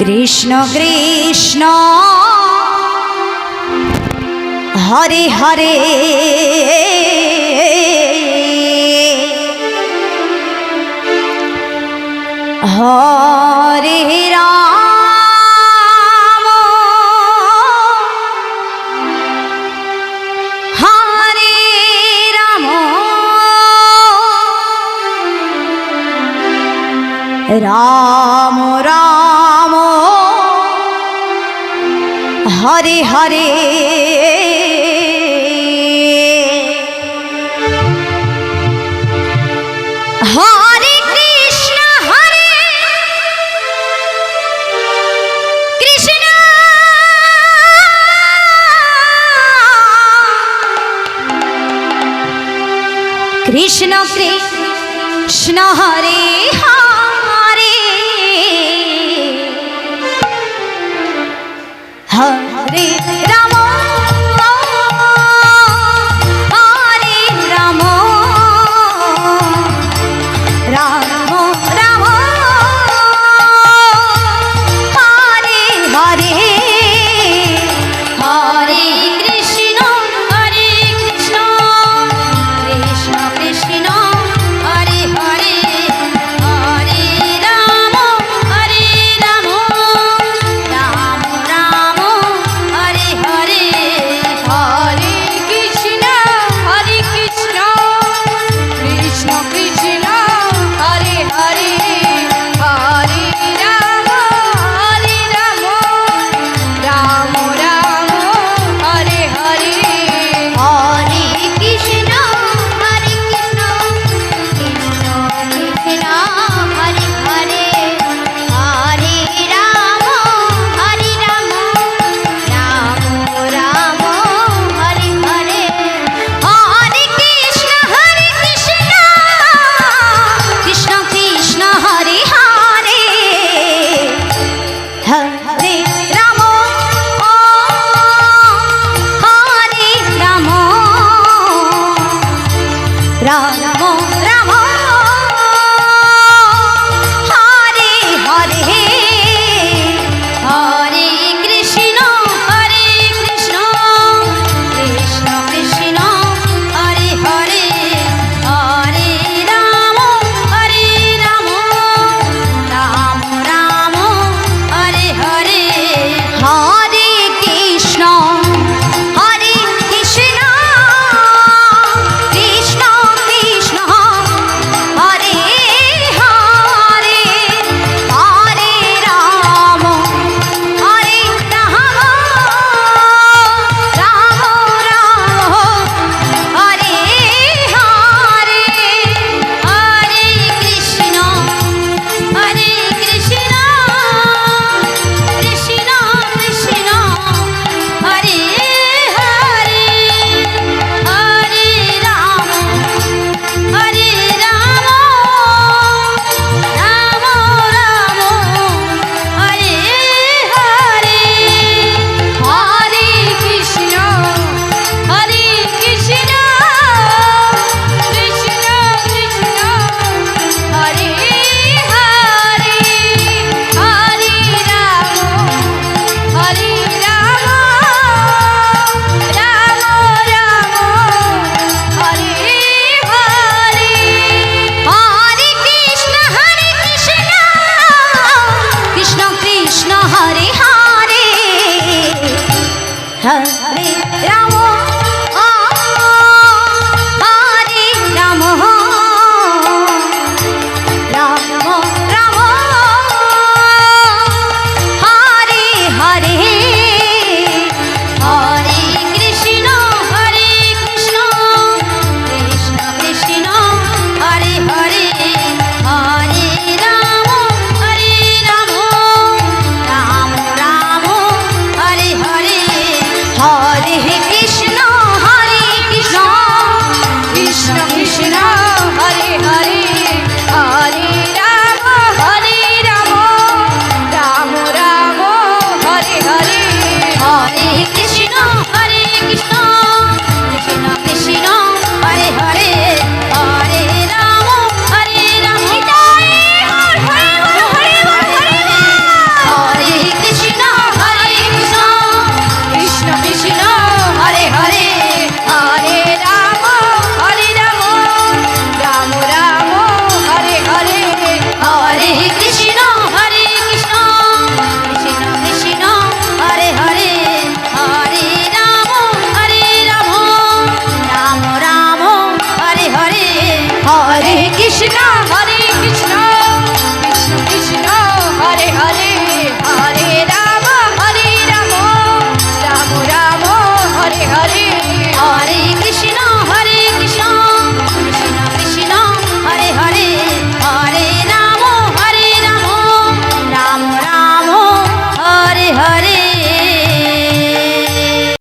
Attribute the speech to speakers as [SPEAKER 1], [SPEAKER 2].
[SPEAKER 1] Krishna Krishna Hare Hare Hare Ram Hare Ram Ram Ram Hare Hare Hare Krishna Hare Krishna Krishna Krishna Hare Hare Hare Ram Hare Ram Ram Ram Hare Hare Hare Krishna Krishna Krishna Hare Hare Hare Ram Ram Ram Hare Hare Hare Krishna Krishna Krishna Hare Hare Hare Ram Ram Ram Hare Hare Hare Krishna Krishna Krishna Hare Hare Hare Ram Ram Ram Hare Hare Hare Krishna Krishna Krishna Hare Hare Hare Ram Hare Ram Ram Ram Hare Hare Hare Krishna Krishna Krishna Hare Hare Hare Ram Ram Ram Hare Hare Hare Krishna Krishna Krishna Krishna Hare Hare Hare Ram Ram Hare Hare Hare Krishna Krishna Krishna Krishna Hare Hare Hare Ram Ram Ram Hare Hare Hare Krishna Krishna Krishna Krishna Hare Hare Hare Ram Ram Ram Hare Hare Hare Krishna Krishna Krishna Hare Hare Hare